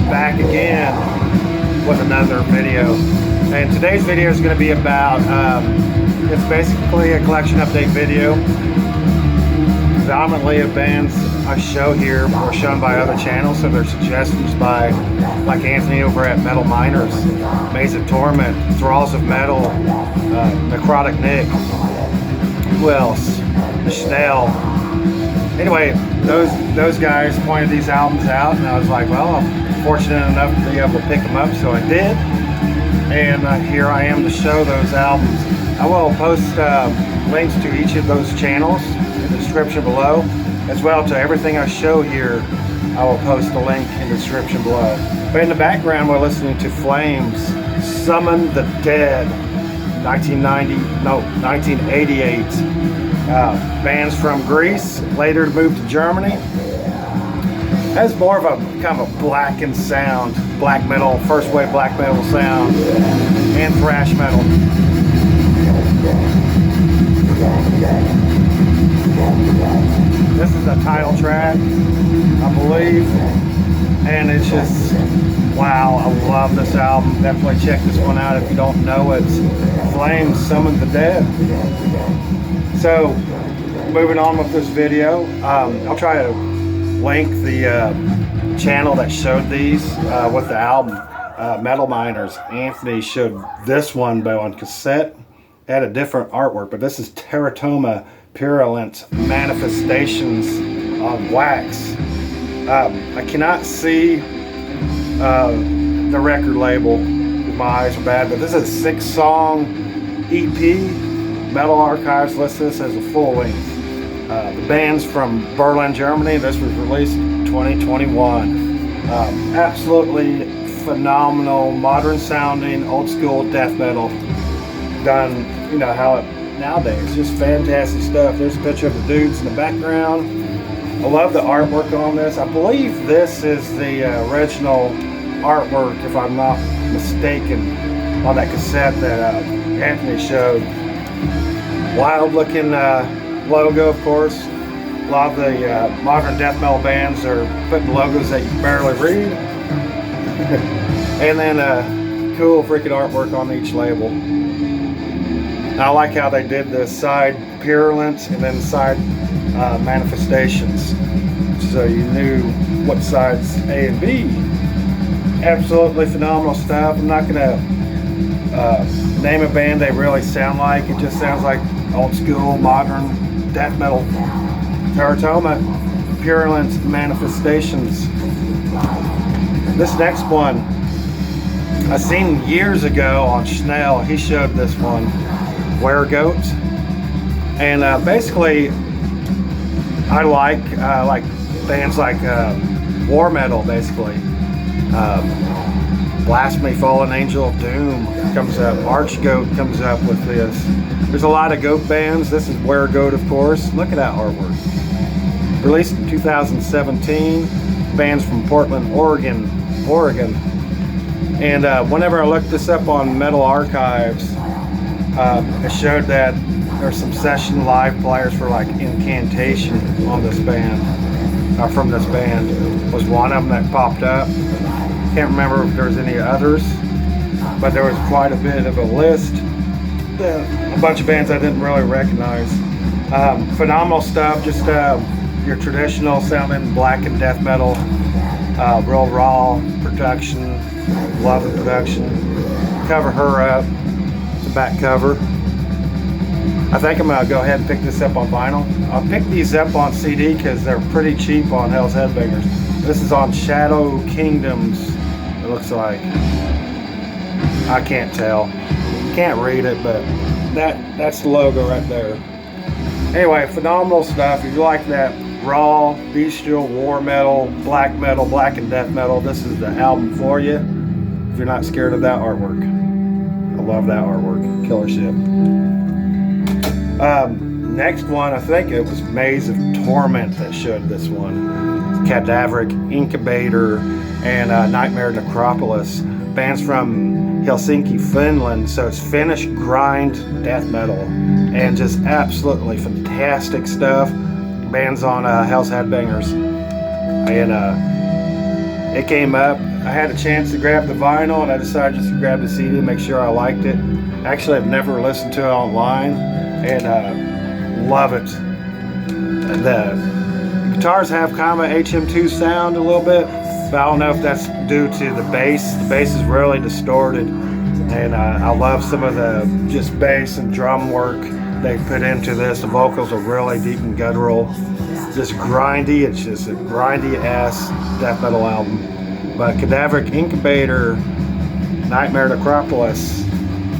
back again with another video. And today's video is going to be about, it's basically a collection update video. Predominantly of bands I show here were shown by other channels, so there's suggestions by like Anthony over at Metal Miners, Maze of Torment, Thralls of Metal, Necrotic Nick, who else? Schnell. Anyway, those guys pointed these albums out, and I was like, well, I'm fortunate enough to be able to pick them up, so I did. And here I am to show those albums. I will post links to each of those channels in the description below, as well to everything I show here. I will post a link in the description below. But in the background, we're listening to Flames, Summon the Dead, 1988. Bands from Greece, later moved to Germany. Has more of a kind of a blackened sound, black metal, first wave black metal sound, and thrash metal. This is the title track, I believe, and it's just, wow, I love this album. Definitely check this one out if you don't know it. Flames, Summon the Dead. So, moving on with this video, I'll try to link the channel that showed these with the album, Metal Miners. Anthony showed this one but on cassette. It had a different artwork, but this is Teratoma Purulent Manifestations on wax. I cannot see the record label. My eyes are bad, but this is a 6-song EP. Metal Archives lists this as a full length. The band's from Berlin, Germany. This was released in 2021. Absolutely phenomenal, modern sounding, old school death metal. Done, you know, how it nowadays. Just fantastic stuff. There's a picture of the dudes in the background. I love the artwork on this. I believe this is the original artwork, if I'm not mistaken, on that cassette that Anthony showed. Wild looking logo, of course. A lot of the modern death metal bands are putting logos that you can barely read. And then cool freaking artwork on each label. And I like how they did the side Purulent and then side Manifestations, so you knew what sides A and B. Absolutely phenomenal stuff. I'm not gonna name a band they really sound like. It just sounds like old school, modern death metal. Teratoma Purulent Manifestations. This next one I seen years ago on Schnell. He showed this one, Voivod, and basically I like bands like war metal. Basically, Blasphemy, Fallen Angel of Doom comes up. Archgoat comes up with this. There's a lot of goat bands. This is Voivod, of course. Look at that artwork. Released in 2017. Bands from Portland, Oregon. And whenever I looked this up on Metal Archives, it showed that there's some session live players for like Incantation on this band, from this band. Was one of them that popped up. Can't remember if there was any others, but there was quite a bit of a list. A bunch of bands I didn't really recognize. Phenomenal stuff, just your traditional sounding black and death metal, real raw production. Love the production. Cover her up, the back cover. I think I'm gonna go ahead and pick this up on vinyl. I'll pick these up on CD because they're pretty cheap on Hell's Headbangers. This is on Shadow Kingdoms, it looks like. I can't tell. Can't read it, but that's the logo right there. Anyway, phenomenal stuff. If you like that raw, bestial, war metal, black and death metal, this is the album for you. If you're not scared of that artwork. I love that artwork. Killer shit. Next one, I think it was Maze of Torment that showed this one. Cadaveric, Incubator, and Nightmare Necropolis. Bands from Helsinki, Finland, so it's Finnish grind death metal. And just absolutely fantastic stuff. Bands on Hell's Headbangers. And it came up I had a chance to grab the vinyl, and I decided just to grab the CD to make sure I liked it. Actually, I've never listened to it online, and love it. The guitars have kind of a HM2 sound a little bit, but I don't know if that's due to the bass. The bass is really distorted, and I love some of the just bass and drum work they put into this. The vocals are really deep and guttural, just grindy. It's just a grindy ass death metal album. But Cadaveric Incubator, Nightmare Necropolis.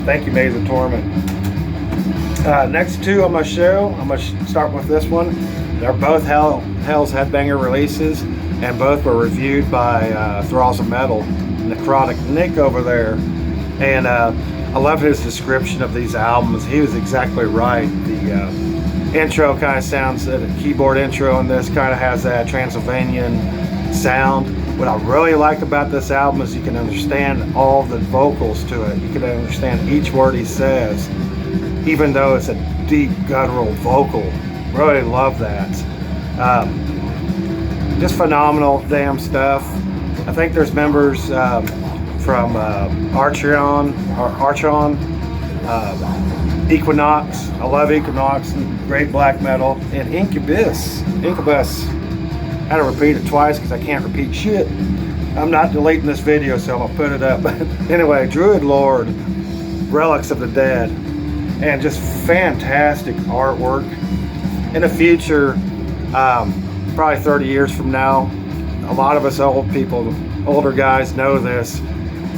Thank you, Maze of Torment. Next two on my show, I'm going to start with this one. They're both Hell's Headbanger releases, and both were reviewed by Thralls of Metal, Necrotic Nick over there. And I love his description of these albums. He was exactly right. The intro kind of sounds, the keyboard intro in this kind of has that Transylvanian sound. What I really like about this album is you can understand all the vocals to it. You can understand each word he says, even though it's a deep guttural vocal. Really love that. Just phenomenal damn stuff. I think there's members from Archon, Equinox. I love Equinox, great black metal, and Incubus. I had to repeat it twice because I can't repeat shit. I'm not deleting this video, so I'm gonna put it up. But anyway, Druid Lord, Relics of the Dead, and just fantastic artwork. In the future, probably 30 years from now, a lot of us older guys know this,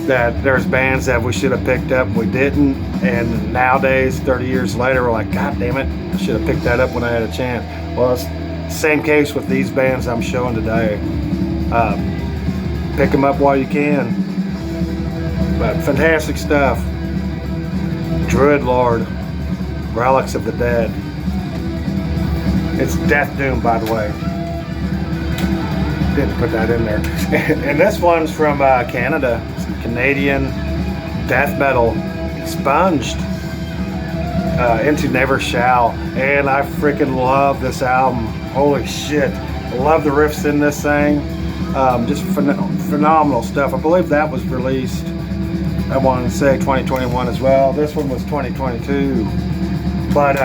that there's bands that we should have picked up and we didn't, and nowadays 30 years later we're like, god damn it, I should have picked that up when I had a chance. Well, it's the same case with these bands I'm showing today. Pick them up while you can. But fantastic stuff. Druid Lord, Relics of the Dead. It's Death Doom, by the way. Didn't put that in there. And this one's from Canada. Some Canadian death metal, expunged Into Never Shall. And I freaking love this album. Holy shit. I love the riffs in this thing. Just phenomenal stuff. I believe that was released, I want to say 2021 as well. This one was 2022. But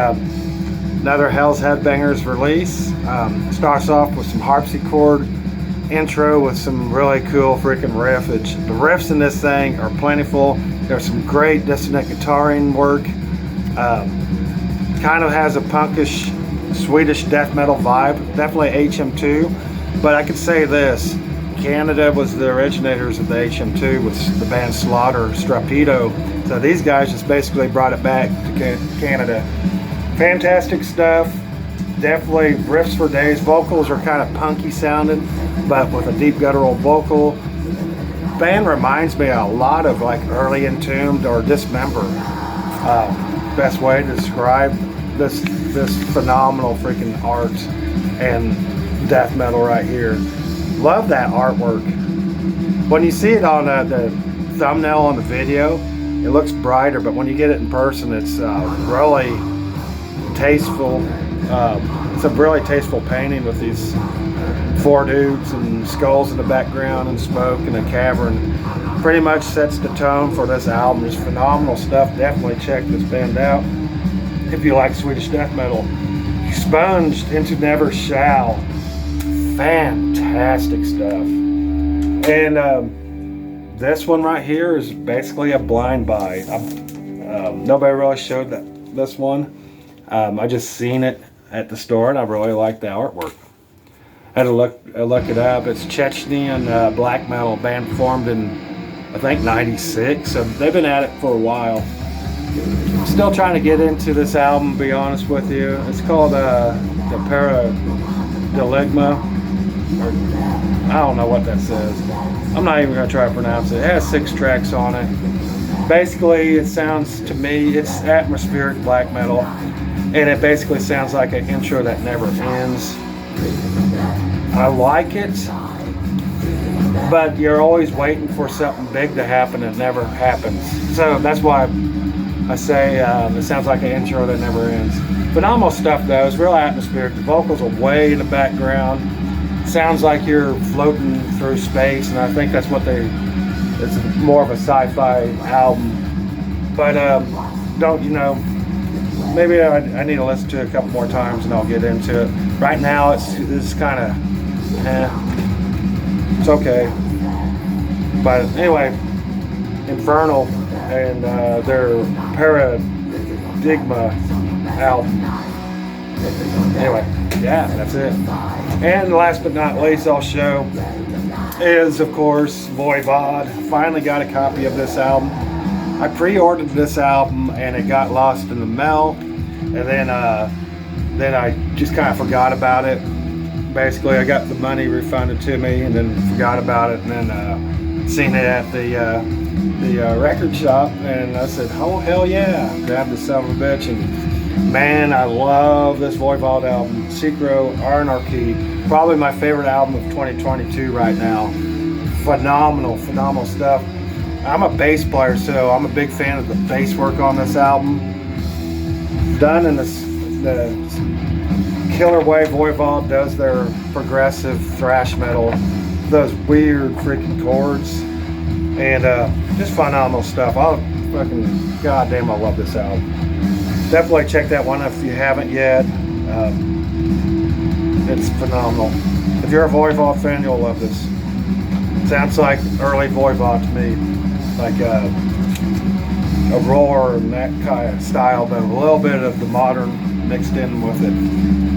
another Hell's Headbangers release. Starts off with some harpsichord intro with some really cool freaking riffage. The riffs in this thing are plentiful. There's some great dissonant guitaring work. Kind of has a punkish Swedish death metal vibe. Definitely HM2. But I could say this. Canada was the originators of the HM2 with the band Slaughter, Strapido. So these guys just basically brought it back to Canada. Fantastic stuff. Definitely riffs for days. Vocals are kind of punky sounding, but with a deep guttural vocal. Band reminds me a lot of like early Entombed or Dismember. Best way to describe this phenomenal freaking art and death metal right here. Love that artwork. When you see it on the thumbnail on the video, it looks brighter, but when you get it in person, it's really tasteful. It's a really tasteful painting with these four dudes and skulls in the background and smoke in a cavern. Pretty much sets the tone for this album. It's phenomenal stuff. Definitely check this band out if you like Swedish death metal. Expunged Into Never Shall. Fantastic stuff. And this one right here is basically a blind buy. Nobody really showed this one. I just seen it at the store and I really like the artwork. I had to look it up. It's Chechnyan black metal band formed in I think 96, so they've been at it for a while. Still trying to get into this album, to be honest with you. It's called the Paradigma, or I don't know what that says. I'm not even going to try to pronounce it. It has 6 tracks on it. Basically, it sounds to me, it's atmospheric black metal, and it basically sounds like an intro that never ends. I like it, but you're always waiting for something big to happen and it never happens. So that's why I say it sounds like an intro that never ends. Phenomenal stuff though. It's real atmospheric. The vocals are way in the background. sounds like you're floating through space, and I think that's what it's more of a sci-fi album. But don't, maybe I need to listen to it a couple more times and I'll get into it. Right now it's kind of, it's okay. But anyway, Infernal and their Paradigma album. Anyway, yeah, that's it. And last but not least, I'll show is, of course, Voivod. Finally got a copy of this album. I pre-ordered this album and it got lost in the mail, and then I just kind of forgot about it. Basically, I got the money refunded to me and then forgot about it, and then seen it at the record shop, and I said, oh hell yeah, grabbed the son of a bitch. And man, I love this Voivod album, Synchro Anarchy, probably my favorite album of 2022 right now. Phenomenal stuff. I'm a bass player, so I'm a big fan of the bass work on this album. Done in the killer way Voivod does their progressive thrash metal, those weird freaking chords, and just phenomenal stuff. Goddamn, I love this album. Definitely check that one if you haven't yet. It's phenomenal. If you're a Voivod fan, you'll love this. Sounds like early Voivod to me. Like a roar and that kind of style, but a little bit of the modern mixed in with it.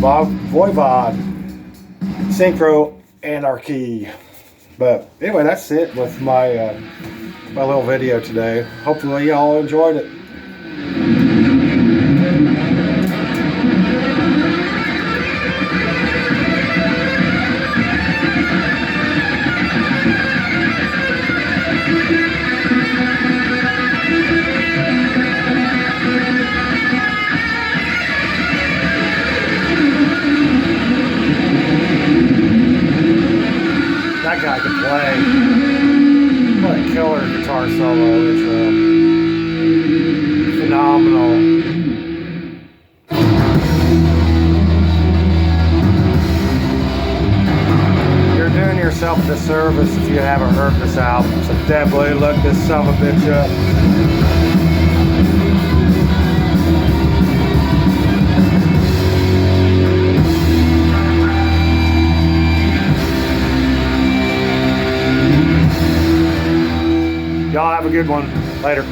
Voivod, Synchro Anarchy. But anyway, that's it with my my little video today. Hopefully y'all enjoyed it. That guy can play. What a killer guitar solo intro. Phenomenal. You're doing yourself a disservice if you haven't heard this album, so definitely look this son of a bitch up. Y'all have a good one. Later.